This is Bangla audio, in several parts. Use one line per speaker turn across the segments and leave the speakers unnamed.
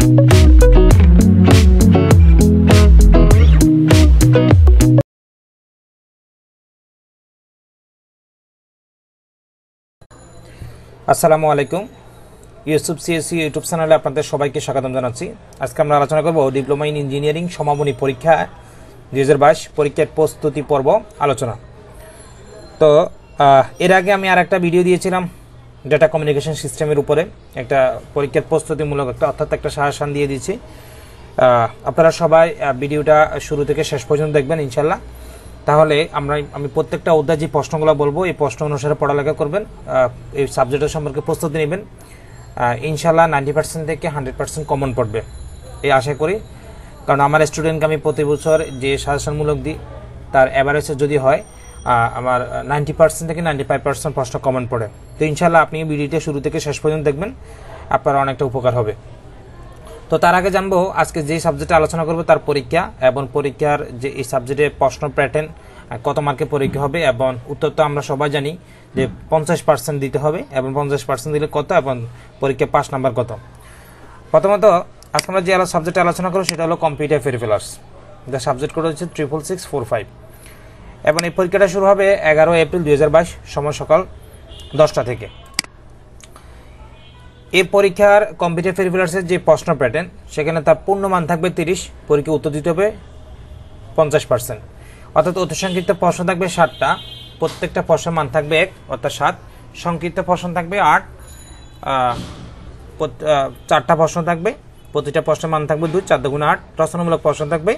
আসসালামু আলাইকুম ইউসুফ সিএসসি ইউটিউব চ্যানেলে আপনাদের সবাইকে স্বাগতম জানাচ্ছি। আজকে আমরা আলোচনা করব ডিপ্লোমা ইন ইঞ্জিনিয়ারিং সমাপনী পরীক্ষা 2022 পরীক্ষার প্রস্তুতি পর্ব আলোচনা। তো এর আগে আমি আরেকটা ভিডিও দিয়েছিলাম ডেটা কমিউনিকেশন সিস্টেমের উপরে, একটা পরীক্ষার প্রস্তুতিমূলক অর্থাৎ একটা সাজেশন দিয়ে দিয়েছি। আপনারা সবাই ভিডিওটা শুরু থেকে শেষ পর্যন্ত দেখবেন ইনশাল্লাহ। তাহলে আমি প্রত্যেকটা অধ্যায় যে প্রশ্নগুলো বলবো এই প্রশ্ন অনুসারে পড়ালেখা করবেন, এই সাবজেক্টের সম্পর্কে প্রস্তুতি নেবেন। ইনশাল্লাহ 90% থেকে 100% কমন পড়বে এই আশা করি, কারণ আমার স্টুডেন্টকে আমি প্রতি বছর যে সাজেশনমূলক দিই তার অ্যাভারেজে যদি হয় আমার 90% থেকে 95% প্রশ্ন কমন পড়ে। তো ইনশাল্লাহ আপনি ভিডিওটা শুরু থেকে শেষ পর্যন্ত দেখবেন, আপনার অনেকটা উপকার হবে। তো তার আগে জানবো আজকে যে সাবজেক্টে আলোচনা করব তার পরীক্ষা এবং পরীক্ষার যে এই সাবজেক্টের প্রশ্ন প্যাটার্ন, কত মার্কে পরীক্ষা হবে এবং উত্তর তো আমরা সবাই জানি যে 50% দিতে হবে এবং 50% দিলে কত এবং পরীক্ষা 5 নাম্বার কত। প্রথমত আজকে আমরা যে সাবজেক্টে আলোচনা করব সেটা হলো কম্পিউটার পেরিফেরালস, যা সাবজেক্ট কোড হচ্ছে 66645 এবং এই পরীক্ষাটা শুরু হবে 11 এপ্রিল 2022 সময় সকাল 10টা থেকে। এই পরীক্ষার কম্পিউটার পেরিফেরালসের যে প্রশ্ন প্যাটার্ন সেখানে তার পূর্ণমান থাকবে 30, পরীক্ষা উত্তর দিতে হবে 50%, অর্থাৎ অতি সংক্ষিপ্ত প্রশ্ন থাকবে 7টা, প্রত্যেকটা প্রশ্নের মান থাকবে 1 অর্থাৎ 7, সংক্ষিপ্ত প্রশ্ন থাকবে 8, 4টা প্রশ্ন থাকবে, প্রতিটা প্রশ্নের মান থাকবে 2, 4 × 8, রচনামূলক প্রশ্ন থাকবে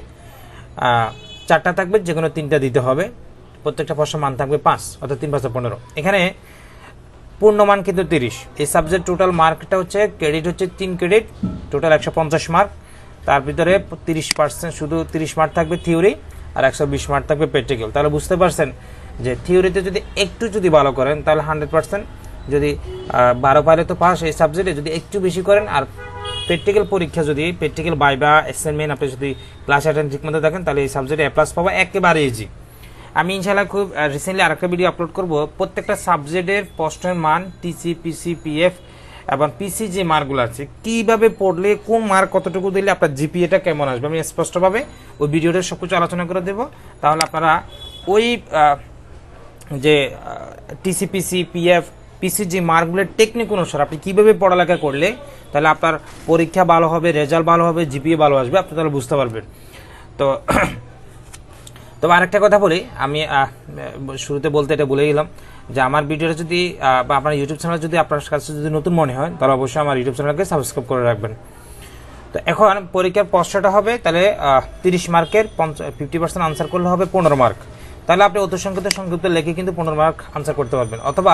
4টা থাকবে, যে কোনো 3টা দিতে হবে, প্রত্যেকটা প্রশ্নের মান থাকবে 5 অর্থাৎ 3 × 5 = 15। এখানে পূর্ণমান কিন্তু 30। এই সাবজেক্ট টোটাল মার্কটা হচ্ছে ক্রেডিট হচ্ছে 3 ক্রেডিট, টোটাল 150 মার্ক। তার ভিতরে 30% শুধু 30 মার্ক থাকবে থিওরি আর 120 মার্ক থাকবে প্র্যাকটিক্যাল। তাহলে বুঝতে পারছেন যে থিওরিতে যদি ভালো করেন তাহলে 100%, যদি 12 পাইলে তো পাস এই সাবজেক্টে, যদি একটু বেশি করেন আর প্র্যাকটিক্যাল পরীক্ষা যদি প্র্যাকটিক্যাল ভাইভা অ্যাসাইনমেন্ট আপনি যদি ক্লাস অ্যাটেন্ড ঠিকমতো দেখেন তাহলে এই সাবজেক্টে A+ পাবো একেবারে ইজি। আমি ইনশাআল্লাহ খুব রিসেন্টলি আরেকটা ভিডিও আপলোড করব, প্রত্যেকটা সাবজেক্টের প্রশ্নের মান টিসি, পিসি, পিএফ এবং পিসি যে মার্কগুলো আছে কীভাবে পড়লে কোন মার্ক কতটুকু দিলে আপনার জিপিএটা কেমন আসবে আমি স্পষ্টভাবে ওই ভিডিওটা সব কিছু আলোচনা করে দেবো। তাহলে আপনারা ওই যে টিসি, পিসি, পিএফ, পিসি যে মার্কগুলোর টেকনিক অনুসারে আপনি কীভাবে পড়ালেখা করলে তাহলে আপনার পরীক্ষা ভালো হবে, রেজাল্ট ভালো হবে, জিপিএ ভালো আসবে, আপনি তাহলে বুঝতে পারবেন। তো তবে আরেকটা কথা বলি, আমি শুরুতে বলতে এটা বলে গেলাম যে আমার ভিডিওটা যদি বা আপনার ইউটিউব চ্যানেল যদি আপনার কাছে যদি নতুন মনে হয় তাহলে অবশ্যই আমার ইউটিউব চ্যানেলকে সাবস্ক্রাইব করে রাখবেন। তো এখন পরীক্ষার প্রশ্নটা হবে তাহলে 30 মার্কের 50% আনসার করলে হবে 15 মার্ক। তাহলে আপনি অতি সংক্ষিপ্ত লিখে কিন্তু 15 মার্ক আনসার করতে পারবেন, অথবা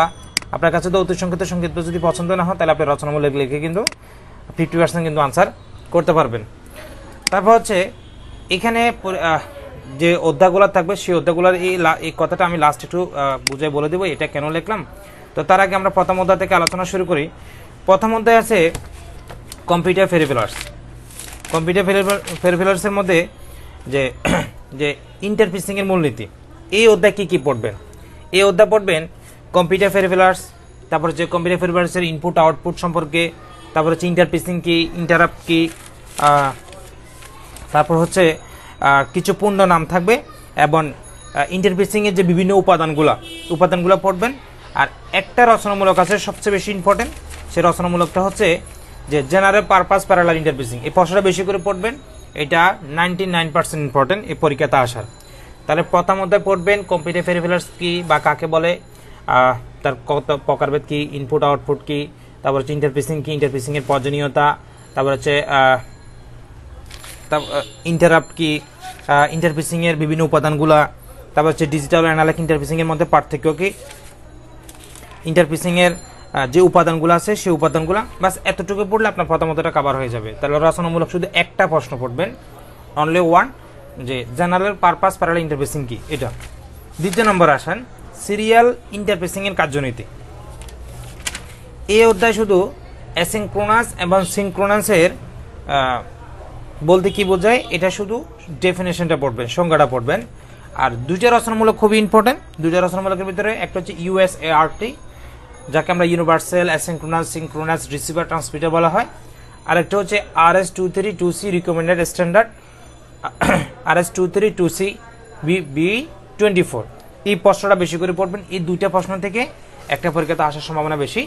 আপনার কাছে তো অতি সংক্ষিপ্ত যদি পছন্দ না হয় তাহলে আপনি রচনামূলক লিখে কিন্তু 50% কিন্তু আনসার করতে পারবেন। তারপর হচ্ছে এখানে যে অধ্যায়গুলো থাকবে সেই অধ্যায়গুলোর এই কথাটা আমি লাস্ট একটু বুঝে বলে দেবো এটা কেন লিখলাম। তো তার আগে আমরা প্রথম অধ্যায় থেকে আলোচনা শুরু করি। প্রথম অধ্যায় আছে কম্পিউটার পেরিফেরালস। কম্পিউটার পেরিফেরালসের মধ্যে যে ইন্টারফেসিংয়ের মূলনীতি, এই অধ্যায় কী পড়বেন? এই অধ্যায় পড়বেন কম্পিউটার পেরিফেরালস, তারপর হচ্ছে কম্পিউটার পেরিফেরালসের ইনপুট আউটপুট সম্পর্কে, তারপর হচ্ছে ইন্টারফেসিং কি, ইন্টারাপ্ট কি, তারপর হচ্ছে কিছু পূর্ণ নাম থাকবে এবং ইন্টারফেসিংয়ের যে বিভিন্ন উপাদানগুলো পড়বেন। আর একটা রচনামূলক আছে সবচেয়ে বেশি ইম্পর্টেন্ট, সেই রচনামূলকটা হচ্ছে যে জেনারেল পারপাস প্যারালাল ইন্টারফেসিং। এই প্রশ্নটা বেশি করে পড়বেন, এটা 99% ইম্পর্টেন্ট এই পরীক্ষাতে আসার। তাহলে প্রথম অধ্যায় পড়বেন কম্পিউটার পেরিফেরালস কি বা কাকে বলে, তার কত প্রকারভেদ কি, ইনপুট আউটপুট কি, তারপর হচ্ছে ইন্টারফেসিং কি, ইন্টারফেসিংয়ের প্রয়োজনীয়তা, তারপর হচ্ছে ইন্টারাপ্ট কি, ইন্টারফেসিংয়ের বিভিন্ন উপাদানগুলা, তারপর হচ্ছে ডিজিটাল অ্যানালগ ইন্টারফেসিংয়ের মধ্যে পার্থক্য কি, ইন্টারফেসিংয়ের যে উপাদানগুলো আছে সেই উপাদানগুলো, বাস এতটুকু পড়লে আপনার প্রথমতটা কভার হয়ে যাবে। তাহলে রচনামূলক শুধু একটা প্রশ্ন পড়বেন, অনলি ওয়ান, যে জেনারেল পারপাস প্যারালাল ইন্টারফেসিং কি এটা। দ্বিতীয় নম্বর আসেন সিরিয়াল ইন্টারফেসিংয়ের কার্যনীতি। এই অধ্যায় শুধু অ্যাসিনক্রোনাস এবং সিনক্রোনাসের বলতে কি বোঝায় এটা শুধু ডেফিনেশনটা পড়বেন, সংজ্ঞাটা পড়বেন। আর দুইটা রচনামূলক খুবই ইম্পর্টেন্ট। দুইটা রচনামূলকের ভিতরে একটা হচ্ছে USART, যাকে আমরা universal asynchronous synchronous receiver transmitter বলা হয়, আরেকটা হচ্ছে RS232C recommended standard, RS232C B24। এই প্রশ্নটা বেশি করে পড়বেন, এই দুইটা প্রশ্ন থেকে একটা পরীক্ষাতে আসার সম্ভাবনা বেশি।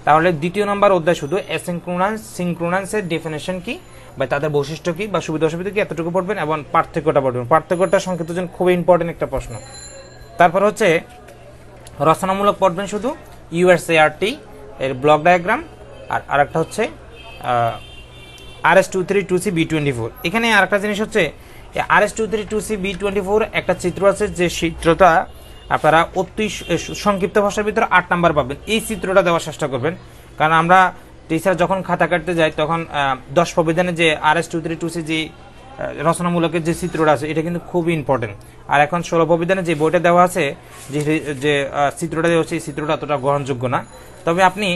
তাহলে দ্বিতীয় নম্বর অধ্যায় শুধু অ্যাসিনক্রোনাস সিনক্রোনাসের ডেফিনেশন কি বা তাদের বৈশিষ্ট্য কি বা সুবিধা অসুবিধা কি এতটুকু পড়বেন এবং পার্থক্যটা পড়বেন। পার্থক্যটা সংক্ষিপ্ত জন্য খুবই ইম্পর্টেন্ট একটা প্রশ্ন। তারপর হচ্ছে রচনামূলক পড়বেন শুধু USART এর ব্লক ডায়াগ্রাম, আর আরেকটা হচ্ছে RS232C B24। এখানে আরেকটা জিনিস হচ্ছে RS232C B24 একটা চিত্র আছে, যে চিত্রটা আপনারা অতি সংক্ষিপ্ত ভাষার ভিতরে 8 নাম্বার পাবেন। এই চিত্রটা দেওয়ার চেষ্টা করবেন, কারণ আমরা টিচার যখন খাতা কাটতে যাই তখন 10 প্রবিধানে যে RS232C যে রচনামূলকের যে চিত্রটা আছে এটা কিন্তু খুবই ইম্পর্টেন্ট। আর এখন 16 প্রবিধানে যে বইটা দেওয়া আছে যে চিত্রটা দেওয়া হচ্ছে এই চিত্রটা অতটা গ্রহণযোগ্য না। তবে আপনি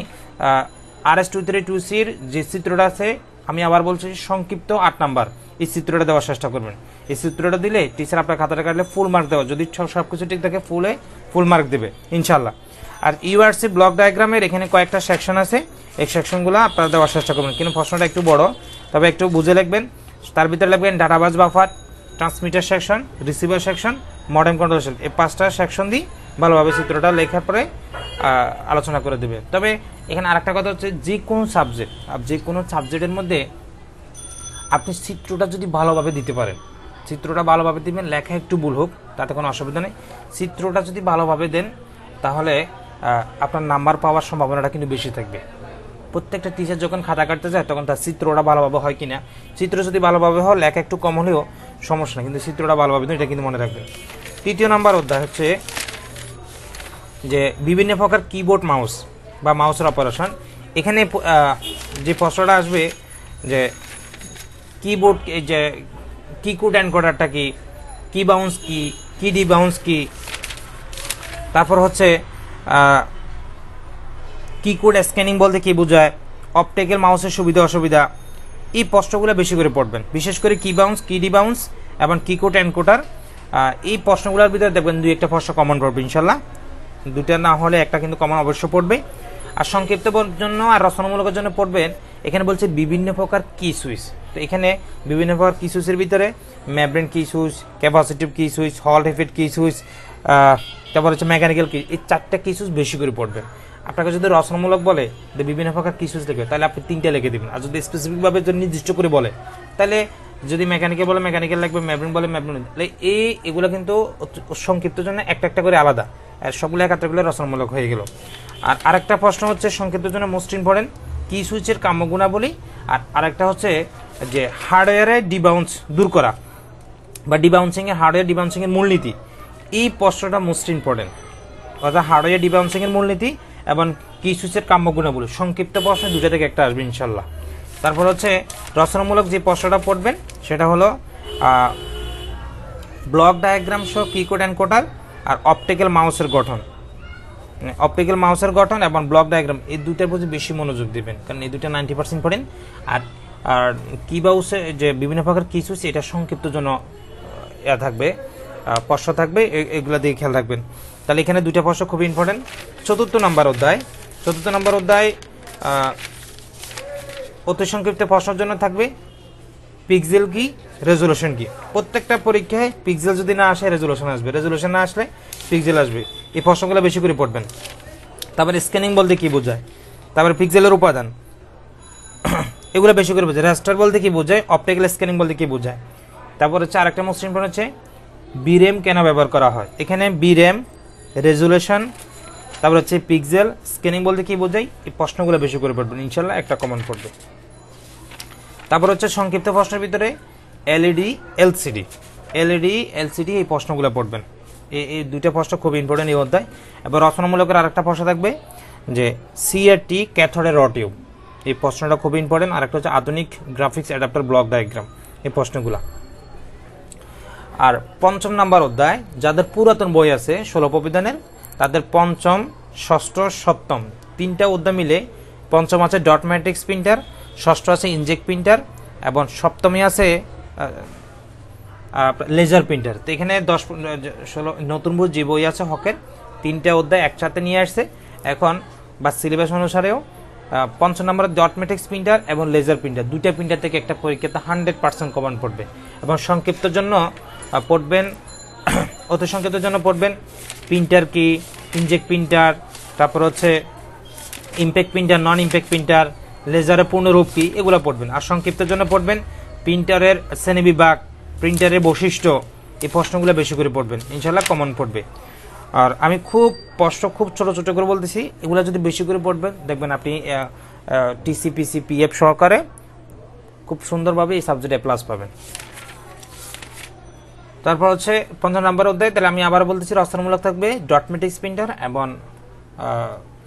RS232Cর যে চিত্রটা আছে, আমি আবার বলছি সংক্ষিপ্ত 8 নাম্বার, এই চিত্রটা দেওয়ার চেষ্টা করবেন। এই চিত্রটা দিলে টিচার আপনার খাতাটা কাটলে ফুল মার্ক দেওয়া, যদি সব কিছু ঠিক থাকে ফুল মার্ক দেবে ইনশাল্লাহ। আর URC ব্লক ডায়াগ্রামের এখানে কয়েকটা সেকশন আছে, এই সেকশনগুলো আপনারা দেওয়ার চেষ্টা করবেন, কিন্তু প্রশ্নটা একটু বড়, তবে একটু বুঝে লিখবেন। তার ভিতরে লিখবেন data bus buffer, transmitter section, receiver section, modem control section. এই 5টা সেকশন দিয়ে ভালোভাবে চিত্রটা লেখার পরে আলোচনা করে দেবে। তবে এখানে আরেকটা কথা হচ্ছে, যে কোনো সাবজেক্টের মধ্যে আপনি চিত্রটা যদি ভালোভাবে দিতে পারেন, চিত্রটা ভালোভাবে দিবেন, লেখা একটু ভুল হোক তাতে কোনো অসুবিধা নেই, চিত্রটা যদি ভালোভাবে দেন তাহলে আপনার নাম্বার পাওয়ার সম্ভাবনাটা কিন্তু বেশি থাকবে। প্রত্যেকটা টিচার যখন খাতা কাটতে যায় তখন তার চিত্রটা ভালোভাবে হয় কিনা, চিত্র যদি ভালোভাবে হয় লেখা একটু কম হলেও সমস্যা নেই, কিন্তু চিত্রটা ভালোভাবে দেন, এটা কিন্তু মনে রাখবেন। তৃতীয় নাম্বার অধ্যায় হচ্ছে যে বিভিন্ন প্রকার কিবোর্ড মাউস বা মাউসের অপারেশন। এখানে যে প্রশ্নটা আসবে যে কিবোর্ড, যে কিবোর্ড এনকোডারটা কি, কি বাউন্স কি, কি ডি বাউন্স কি, তারপর হচ্ছে কিবোর্ড স্ক্যানিং বলতে কি বোঝায়, অপটিক্যাল মাউসের সুবিধা অসুবিধা, এই প্রশ্নগুলো বেশি করে পড়বেন, বিশেষ করে কি বাউন্স, কি ডি বাউন্স এবং কিবোর্ড এনকোডার। এই প্রশ্নগুলোর ভিতরে দেখবেন 2-1টা প্রশ্ন কমন পড়বে ইনশাল্লাহ, 2টা না হলে একটা কিন্তু কমন অবশ্য পড়বে। আর সংক্ষিপ্ত জন্য আর রচনামূলকের জন্য পড়বেন, এখানে বলছে বিভিন্ন প্রকার কি সুইচ। তো এখানে বিভিন্ন প্রকার কি সুইচের ভিতরে মেমব্রেন কি সুইচ, ক্যাপাসিটিভ কি সুইচ, হল ইফেক্ট কি সুইচ, তারপর হচ্ছে মেকানিক্যাল কি, এই 4টা কি সুইচ বেশি করে পড়বেন। আপনাকে যদি রচনামূলক বলে যে বিভিন্ন প্রকার কি সুইচ লিখবে, তাহলে আপনি 3টা লিখে দেবেন। আর যদি স্পেসিফিকভাবে যদি নির্দিষ্ট করে বলে, তাহলে যদি মেকানিক্যাল বলে মেকানিক্যাল লাগবে, মেমব্রেন বলে মেমব্রেন, তাহলে এগুলো কিন্তু সংক্ষিপ্ত জন্য একটা করে আলাদা, আর সবগুলো একাত্রগুলো রচনামূলক হয়ে গেল। আর আরেকটা প্রশ্ন হচ্ছে সংক্ষিপ্ত জন্য মোস্ট ইম্পর্টেন্ট, কি সুইচের কাম্য গুণাবলী, আর আরেকটা হচ্ছে যে হার্ডওয়্যারে ডিবাউন্স দূর করা বা ডিবাউন্সিংয়ের হার্ডওয়্যার ডিবাউন্সিংয়ের মূলনীতি। এই প্রশ্নটা মোস্ট ইম্পর্টেন্ট, অর্থাৎ হার্ডওয়্যার ডিবাউন্সিংয়ের মূলনীতি এবং কি সুইচের কাম্য গুণাবলী, সংক্ষিপ্ত প্রশ্ন 2টা থেকে একটা আসবে ইনশাল্লাহ। তারপর হচ্ছে রচনামূলক যে প্রশ্নটা পড়বেন সেটা হলো ব্লক ডায়াগ্রাম সহ কিবোর্ড এনকোডার আর অপটিক্যাল মাউসের গঠন, অপটিক্যাল মাউসের গঠন এবং ব্লক ডায়াগ্রাম, এই 2টার প্রতি বেশি মনোযোগ দিবেন, কারণ এই 2টা 90% পড়েন। আর কি বাউসে যে বিভিন্ন প্রকার কি সুইচ, এটা সংক্ষিপ্ত জন্য থাকবে, প্রশ্ন থাকবে, এগুলো দিয়ে খেয়াল রাখবেন। তাহলে এখানে 2টা প্রশ্ন খুবই ইম্পর্টেন্ট। চতুর্থ নম্বর অধ্যায় অতি সংক্ষিপ্ত প্রশ্নের জন্য থাকবে পিক্সেল কি, রেজুলেশন কি। প্রত্যেকটা পরীক্ষায় পিক্সেল যদি না আসে রেজুলেশন আসবে, রেজুলেশন না আসলে পিক্সেল আসবে, এই প্রশ্নগুলো বেশি করে পড়বেন। তারপরে স্ক্যানিং বলতে কি বোঝায়, তারপরে পিক্সেলের উপাদান, এগুলো বেশি করে বোঝায়। রাস্টার বলতে কি বোঝায়, অপটিক্যাল স্ক্যানিং বলতে কি বোঝায়। তারপর হচ্ছে আরেকটা মোস্ট ইম্পর্টেন্ট হচ্ছে বিরেম কেন ব্যবহার করা হয়। এখানে বিরেম, রেজুলেশন, তারপর হচ্ছে পিক্সেল, স্ক্যানিং বলতে কি বোঝায়, এই প্রশ্নগুলো বেশি করে পড়বেন ইনশাল্লাহ, একটা কমন পড়বে। তারপর হচ্ছে সংক্ষিপ্ত প্রশ্নের ভিতরে এলইডি এলসিডি, এই প্রশ্নগুলো পড়বেন। এই 2টা প্রশ্ন খুব ইম্পর্টেন্ট এই অধ্যায়। এবার রচনামূলকের আরেকটা প্রশ্ন থাকবে যে সিআরটি ক্যাথোডের র টিউব, এই প্রশ্নটা খুব ইম্পর্টেন্ট। আরেকটা হচ্ছে আধুনিক গ্রাফিক্স অ্যাডাপ্টার ব্লক ডায়াগ্রাম, এই প্রশ্নগুলো। আর 5ম নাম্বার অধ্যায়, যাদের পুরাতন বই আছে 16 প্রবিধানের, তাদের 5ম, 6ষ্ঠ, 7ম 3টা অধ্যায় মিলে 5ম আছে ডট ম্যাট্রিক্স প্রিন্টার, 6ষ্ঠ আছে ইনজেক্ট প্রিন্টার এবং 7মে আছে লেজার প্রিন্টার। তো এখানে 10-16 নতুন বই যে বই আছে হকের 3টা অধ্যায় একসাথে নিয়ে আসছে এখন, বা সিলেবাস অনুসারেও ৫০ নম্বরের ডট ম্যাট্রিক্স প্রিন্টার এবং লেজার প্রিন্টার, দুইটা প্রিন্টার থেকে একটা পরীক্ষাতে 100% কমন পড়বে। এবং সংক্ষিপ্তের জন্য পড়বেন, অতি সংক্ষিপ্তের জন্য পড়বেন প্রিন্টার কি, ইনজেক্ট প্রিন্টার, তারপর হচ্ছে ইমপ্যাক্ট প্রিন্টার, নন ইমপ্যাক্ট প্রিন্টার, লেজারের পূর্ণরূপ কি, এগুলো পড়বেন। আর সংক্ষিপ্তের জন্য পড়বেন প্রিন্টারের শ্রেণীবিভাগ, প্রিন্টারের বৈশিষ্ট্য, এই প্রশ্নগুলো বেশি করে পড়বেন, ইনশাল্লাহ কমন পড়বে। আর আমি প্রশ্ন খুব ছোট ছোট করে বলতেছি, এগুলো যদি বেশি করে পড়বেন দেখবেন আপনি টিসিপিসি পিএফ সহকারে খুব সুন্দরভাবে এই সাবজেক্টে প্লাস পাবেন। তারপর হচ্ছে ৫০ নম্বর অধ্যায়, তাহলে আমি আবার বলতেছি রচনামূলক থাকবে ডট ম্যাট্রিক্স প্রিন্টার এবং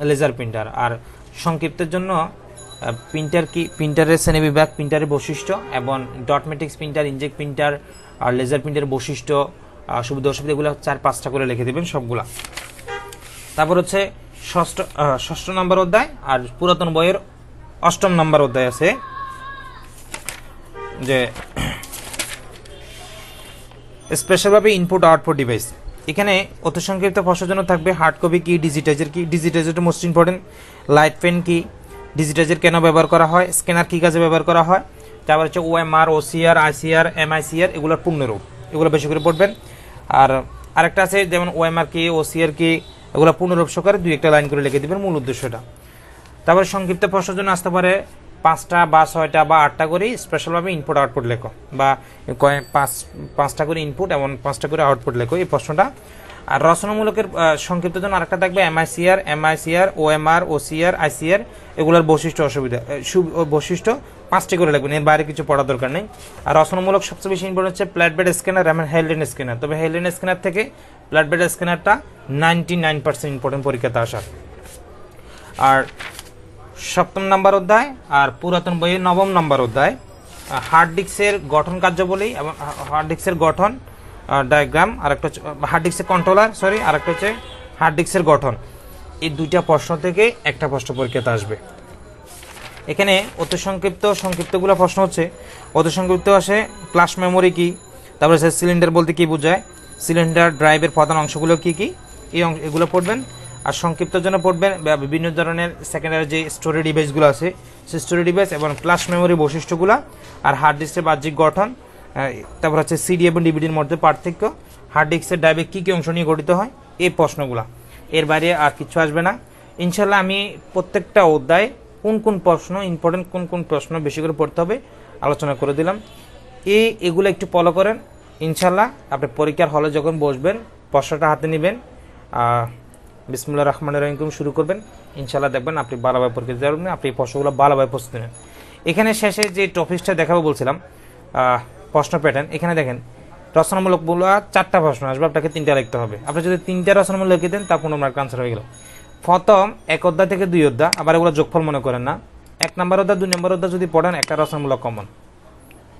লেজার প্রিন্টার। আর সংক্ষিপ্তের জন্য প্রিন্টার কি, প্রিন্টারের শ্রেণীবিভাগ, প্রিন্টারের বৈশিষ্ট্য এবং dot matrix printer, inkjet printer আর লেজার প্রিন্টারের বৈশিষ্ট্য, সুবিধা অসুবিধা, এগুলো ৪-৫টা করে লিখে দেবেন সবগুলা। তারপর হচ্ছে ষষ্ঠ নম্বর অধ্যায়, আর পুরাতন বইয়ের ৮ম নম্বর অধ্যায় আছে যে স্পেশালভাবে ইনপুট আউটপুট ডিভাইস। এখানে অতি সংক্ষিপ্ত প্রশ্নের জন্য থাকবে হার্ড কপি কি, ডিজিটাইজার কি, ডিজিটাইজারটা মোস্ট ইম্পর্টেন্ট, লাইট পেন কি, ডিজিটাইজার কেন ব্যবহার করা হয়, স্ক্যানার কি কাজে ব্যবহার করা হয়, তারপর হচ্ছে ওএমআর, ওসিআর, আইসিআর, এমআইসিআর, এগুলোর পূর্ণরূপ, এগুলো বেশি করে পড়বেন। আর আরেকটা আছে যেমন ওএমআর কি, ওসিআর কি, এগুলো পূর্ণরূপ সহকারে 2-1 লাইন করে লিখে দেবেন মূল উদ্দেশ্যটা। তারপরে সংক্ষিপ্ত প্রশ্নের জন্য আসতে পারে 5টা বা 6টা বা 8টা করে স্পেশালভাবে ইনপুট আউটপুট লেখো, বা 5টা করে ইনপুট এবং 5টা করে আউটপুট লেখো, এই প্রশ্নটা। আর রচনামূলকের সংক্ষিপ্ত জন্য আরেকটা থাকবে এমআইসিআর, ওএমআর, ওসিআর, আইসিআর, এগুলোর বৈশিষ্ট্য অসুবিধা, বৈশিষ্ট্য 5টি করে লিখবেন, এর বাইরে কিছু পড়ার দরকার নেই। আর রচনামূলক সবচেয়ে বেশি ইম্পর্টেন্ট হচ্ছে ফ্ল্যাট স্ক্যানার এবং হেলডেন স্ক্যানার, তবে হেলডেন স্ক্যানার থেকে ফ্ল্যাট স্ক্যানারটা 99% ইম্পর্টেন্ট পরীক্ষাতে আসার। আর 7ম নম্বর অধ্যায় আর পুরাতন বইয়ের 9ম নম্বর অধ্যায়, হার্ড ডিস্কের গঠন কার্যাবলী এবং হার্ড ডিস্কের গঠন ডায়াগ্রাম, আরেকটা হচ্ছে হার্ড ডিস্কের কন্ট্রোলার, আরেকটা হচ্ছে হার্ড ডিস্কের গঠন। এই দুইটা প্রশ্ন থেকে একটা প্রশ্ন পরীক্ষাতে আসবে। এখানে অতি সংক্ষিপ্তগুলো প্রশ্ন হচ্ছে, অতি সংক্ষিপ্ত আসে ফ্ল্যাশ মেমোরি কি, তারপরে সিলিন্ডার বলতে কি বোঝায়, সিলিন্ডার ড্রাইভের প্রধান অংশগুলো কি কি, এগুলো পড়বেন। আর সংক্ষিপ্তের জন্য পড়বেন বিভিন্ন ধরনের সেকেন্ডারি যে স্টোরেজ ডিভাইসগুলো আছে, সেই স্টোরেজ ডিভাইস এবং ফ্ল্যাশ মেমোরি বৈশিষ্ট্যগুলো, আর হার্ড ডিস্কের বাহ্যিক গঠন, তারপর হচ্ছে সিডি এবং ডিভিডির মধ্যে পার্থক্য, হার্ড ডিস্কের ড্রাইভে কী কী অংশ নিয়ে গঠিত হয়, এই প্রশ্নগুলো। এর বাইরে আর কিছু আসবে না ইনশাল্লাহ। আমি প্রত্যেকটা অধ্যায়ে কোন কোন প্রশ্ন ইম্পর্টেন্ট, কোন কোন প্রশ্ন বেশি করে পড়তে হবে আলোচনা করে দিলাম। এগুলো একটু ফলো করেন ইনশাল্লাহ। আপনি পরীক্ষার হলে যখন বসবেন প্রশ্নটা হাতে নেবেন, বিসমিল্লাহির রহমানির রহিম শুরু করবেন, ইনশাল্লাহ দেখবেন আপনি ভালোভাবে পরীক্ষা দিতে পারবেন, আপনি প্রশ্নগুলো ভালোভাবে প্রস্তুতি নেন। এখানে শেষে যে টপিকসটা দেখাবো বলছিলাম প্রশ্ন প্যাটার্ন, এখানে দেখেন রচনামূলক বলা 4টা প্রশ্ন আসবে, আপনাকে 3টা লিখতে হবে। আপনি যদি 3টা রচনামূলক লিখে দেন তা 15 মার্ক আনসার হয়ে গেল। প্রথম 1 অধ্যায় থেকে 2 অধ্যায়, আবার এগুলো যোগফল মনে করেন না, 1 নম্বর অধ্যায় 2 নম্বর অধ্যায় যদি পড়েন একটা রচনামূলক কমন,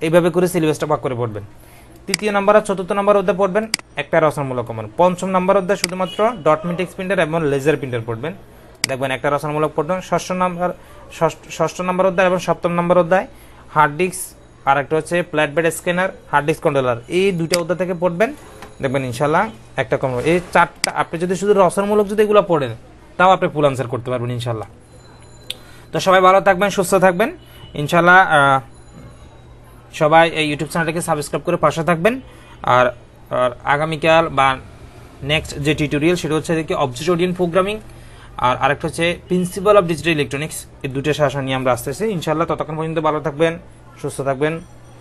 এইভাবে করে সিলেবাসটা ভাগ করে পড়বেন। 3য় নম্বর আর 4র্থ নম্বর অধ্যায় পড়বেন একটা রচনামূলক কমন। 5ম নম্বর অধ্যায় শুধুমাত্র ডট ম্যাট্রিক্স প্রিন্টার এবং লেজার প্রিন্টার পড়বেন, দেখবেন একটা রচনামূলক পড়বেন। 6ষ্ঠ নম্বর অধ্যায় এবং 7ম নম্বর অধ্যায় হার্ড ডিস্ক, আর একটা হচ্ছে flat scanner, hard disk controller, এই 2টা অধ্যায় থেকে পড়বেন, দেখবেন ইনশাল্লাহ একটা কমন। এই 4টা আপনি যদি শুধু রচনামূলক যদি এগুলো পড়েন তাও আপনি ফুল আনসার করতে পারবেন ইনশাল্লাহ। তো সবাই ভালো থাকবেন, সুস্থ থাকবেন ইনশাল্লাহ। সবাই এই ইউটিউব চ্যানেলটাকে সাবস্ক্রাইব করে পাশে থাকবেন। আর আগামীকাল বা নেক্সট যে টিউটোরিয়াল সেটা হচ্ছে দেখি অবজেক্ট ওরিয়েন্টেড প্রোগ্রামিং, আর আরেকটা হচ্ছে প্রিন্সিপাল অফ ডিজিটাল ইলেকট্রনিক্স, এই 2টা শাসন নিয়ে আমরা আসতেছি ইনশাল্লাহ। ততক্ষণ পর্যন্ত ভালো থাকবেন, সুস্থ থাকবেন,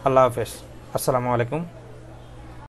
আল্লাহ হাফেজ, আসসালামু আলাইকুম।